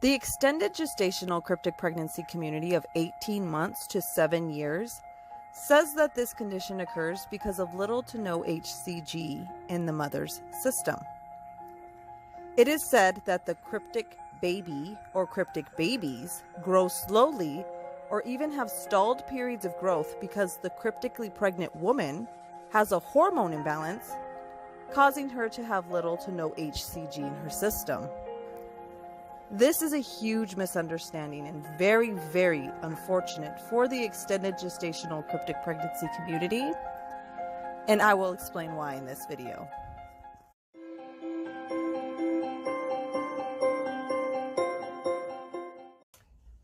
The extended gestational cryptic pregnancy community of 18 months to 7 years says that this condition occurs because of little to no hCG in the mother's system. It is said that the cryptic baby or cryptic babies grow slowly or even have stalled periods of growth because the cryptically pregnant woman has a hormone imbalance, causing her to have little to no hCG in her system. This is a huge misunderstanding and very, very unfortunate for the extended gestational cryptic pregnancy community, and I will explain why in this video.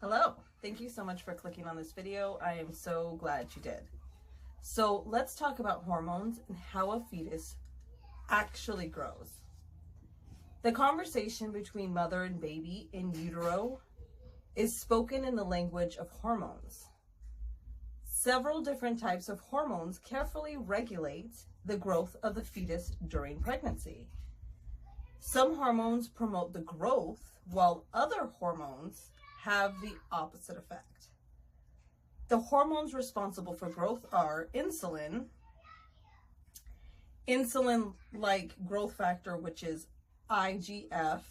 Hello, thank you so much for clicking on this video. I am so glad you did. So let's talk about hormones and how a fetus actually grows. The conversation between mother and baby in utero is spoken in the language of hormones. Several different types of hormones carefully regulate the growth of the fetus during pregnancy. Some hormones promote the growth, while other hormones have the opposite effect. The hormones responsible for growth are insulin-like growth factor, which is IGF-1,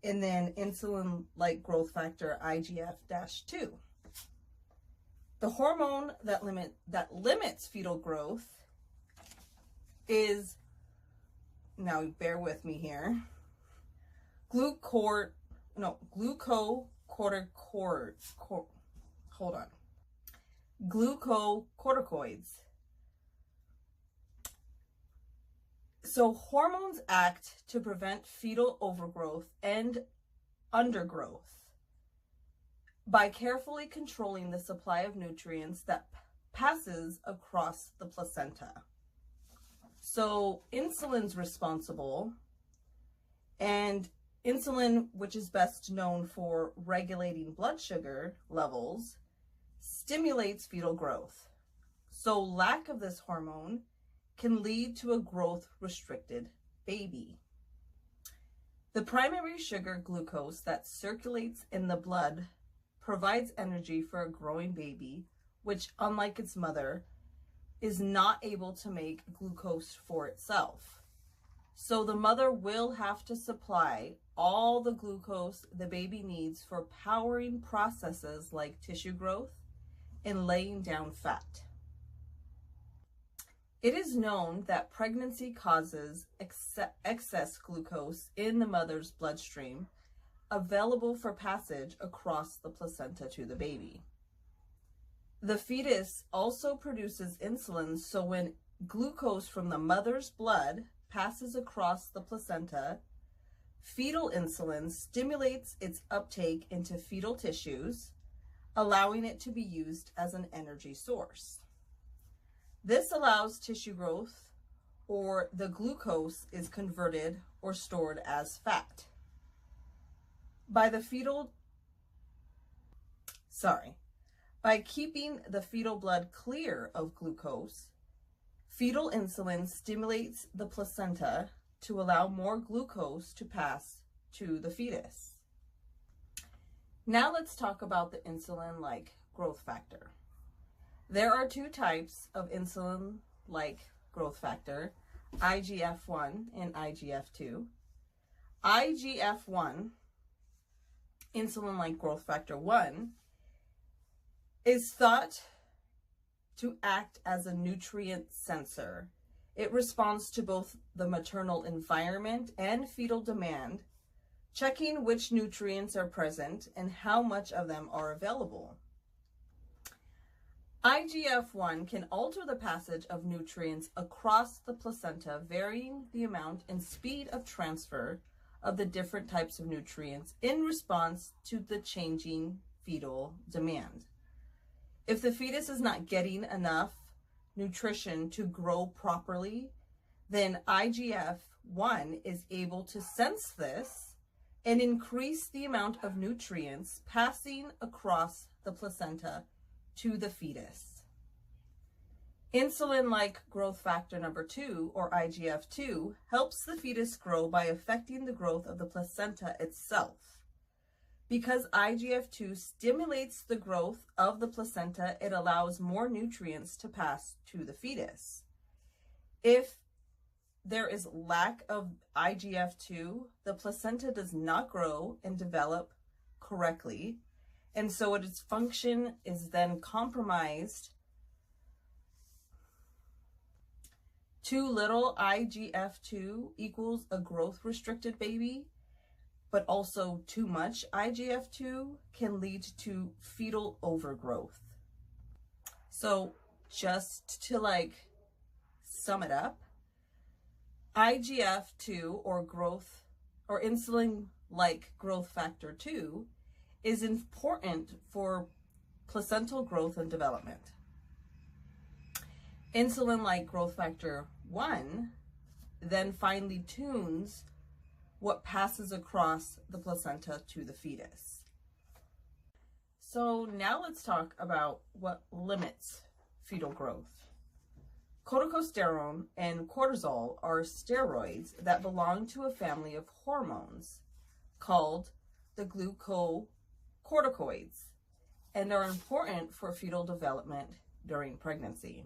and then insulin-like growth factor IGF-2. The hormone that limits fetal growth is, now bear with me here, glucocorticoids. So hormones act to prevent fetal overgrowth and undergrowth by carefully controlling the supply of nutrients that passes across the placenta. So insulin's responsible, and insulin, which is best known for regulating blood sugar levels, stimulates fetal growth. So lack of this hormone can lead to a growth-restricted baby. The primary sugar, glucose, that circulates in the blood provides energy for a growing baby, which, unlike its mother, is not able to make glucose for itself. So the mother will have to supply all the glucose the baby needs for powering processes like tissue growth and laying down fat. It is known that pregnancy causes excess glucose in the mother's bloodstream, available for passage across the placenta to the baby. The fetus also produces insulin, so when glucose from the mother's blood passes across the placenta, fetal insulin stimulates its uptake into fetal tissues, allowing it to be used as an energy source. This allows tissue growth, or the glucose is converted or stored as fat. By keeping the fetal blood clear of glucose, fetal insulin stimulates the placenta to allow more glucose to pass to the fetus. Now let's talk about the insulin-like growth factor. There are two types of insulin-like growth factor, IGF-1 and IGF-2. IGF-1, insulin-like growth factor 1, is thought to act as a nutrient sensor. It responds to both the maternal environment and fetal demand, checking which nutrients are present and how much of them are available. IGF-1 can alter the passage of nutrients across the placenta, varying the amount and speed of transfer of the different types of nutrients in response to the changing fetal demand. If the fetus is not getting enough nutrition to grow properly, then IGF-1 is able to sense this and increase the amount of nutrients passing across the placenta to the fetus. Insulin-like growth factor number 2, or IGF-2, helps the fetus grow by affecting the growth of the placenta itself. Because IGF-2 stimulates the growth of the placenta, it allows more nutrients to pass to the fetus. If there is lack of IGF-2, the placenta does not grow and develop correctly, and so its function is then compromised. Too little IGF-2 equals a growth-restricted baby, but also too much IGF-2 can lead to fetal overgrowth. So just to sum it up, IGF-2 or insulin-like growth factor 2 is important for placental growth and development. Insulin-like growth factor 1 then finely tunes what passes across the placenta to the fetus. So now let's talk about what limits fetal growth. Corticosterone and cortisol are steroids that belong to a family of hormones called the glucocorticoids and are important for fetal development during pregnancy.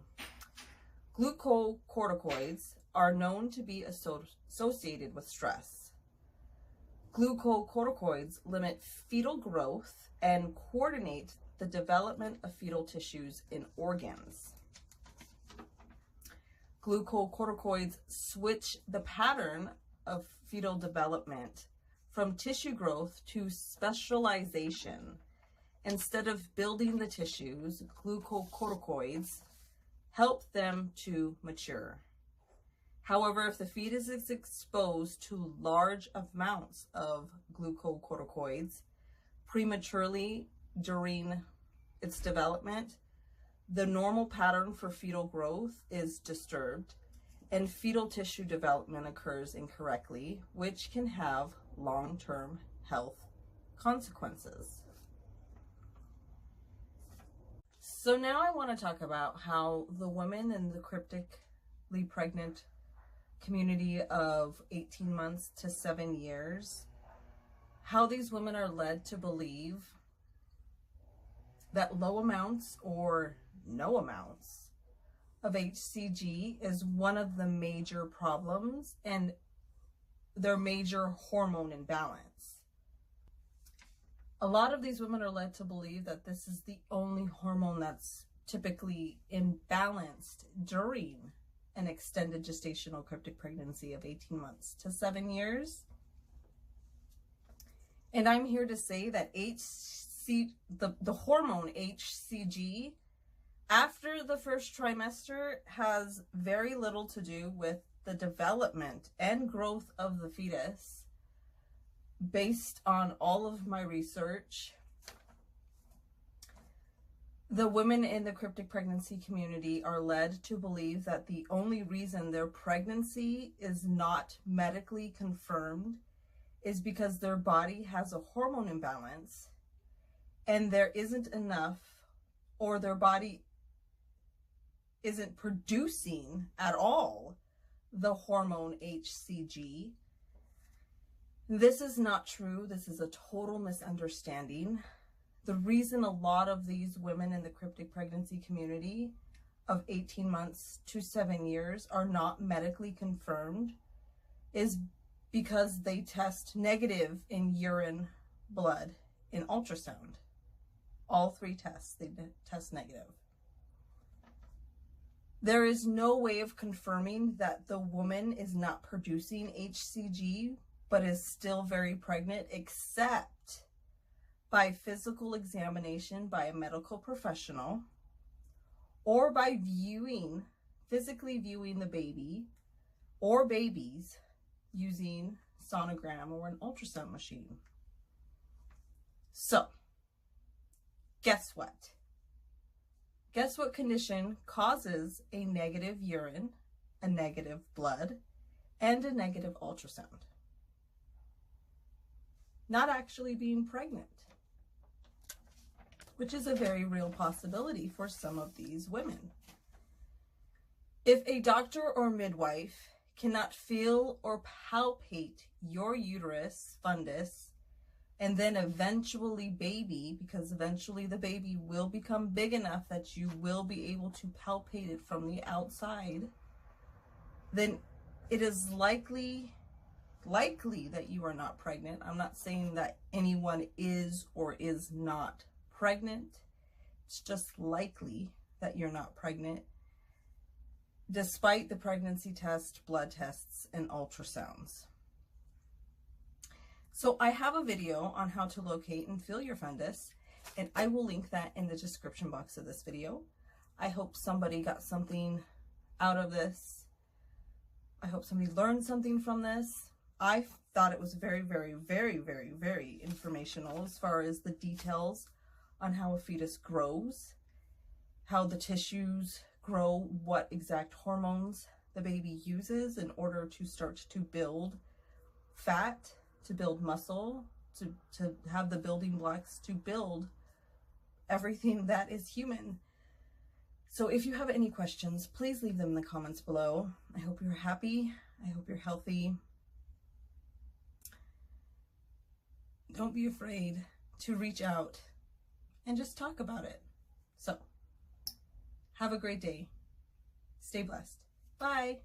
Glucocorticoids are known to be associated with stress. Glucocorticoids limit fetal growth and coordinate the development of fetal tissues and organs. Glucocorticoids switch the pattern of fetal development from tissue growth to specialization. Instead of building the tissues, glucocorticoids help them to mature. However, if the fetus is exposed to large amounts of glucocorticoids prematurely during its development, the normal pattern for fetal growth is disturbed and fetal tissue development occurs incorrectly, which can have long-term health consequences. So now I want to talk about how the women in the cryptically pregnant community of 18 months to 7 years, how these women are led to believe that low amounts or no amounts of hCG is one of the major problems and their major hormone imbalance. A lot of these women are led to believe that this is the only hormone that's typically imbalanced during an extended gestational cryptic pregnancy of 18 months to 7 years. And I'm here to say that the hormone hCG after the first trimester has very little to do with the development and growth of the fetus. Based on all of my research, the women in the cryptic pregnancy community are led to believe that the only reason their pregnancy is not medically confirmed is because their body has a hormone imbalance and there isn't enough, or their body isn't producing at all the hormone hCG. This is not true. This is a total misunderstanding. The reason a lot of these women in the cryptic pregnancy community of 18 months to 7 years are not medically confirmed is because they test negative in urine, blood, and ultrasound. All 3 tests, they test negative. There is no way of confirming that the woman is not producing hCG but is still very pregnant, except by physical examination by a medical professional, or by physically viewing the baby or babies using sonogram or an ultrasound machine. So, guess what? Guess what condition causes a negative urine, a negative blood, and a negative ultrasound? Not actually being pregnant, which is a very real possibility for some of these women. If a doctor or midwife cannot feel or palpate your uterus fundus, and then eventually baby, because eventually the baby will become big enough that you will be able to palpate it from the outside, then it is likely that you are not pregnant. I'm not saying that anyone is or is not pregnant. It's just likely that you're not pregnant, despite the pregnancy test, blood tests, and ultrasounds. So I have a video on how to locate and feel your fundus, and I will link that in the description box of this video. I hope somebody got something out of this. I hope somebody learned something from this. I thought it was very, very, very, very, very informational as far as the details on how a fetus grows, how the tissues grow, what exact hormones the baby uses in order to start to build fat, to build muscle, to have the building blocks to build everything that is human. So if you have any questions, please leave them in the comments below. I hope you're happy. I hope you're healthy. Don't be afraid to reach out and just talk about it. So have a great day. Stay blessed. Bye.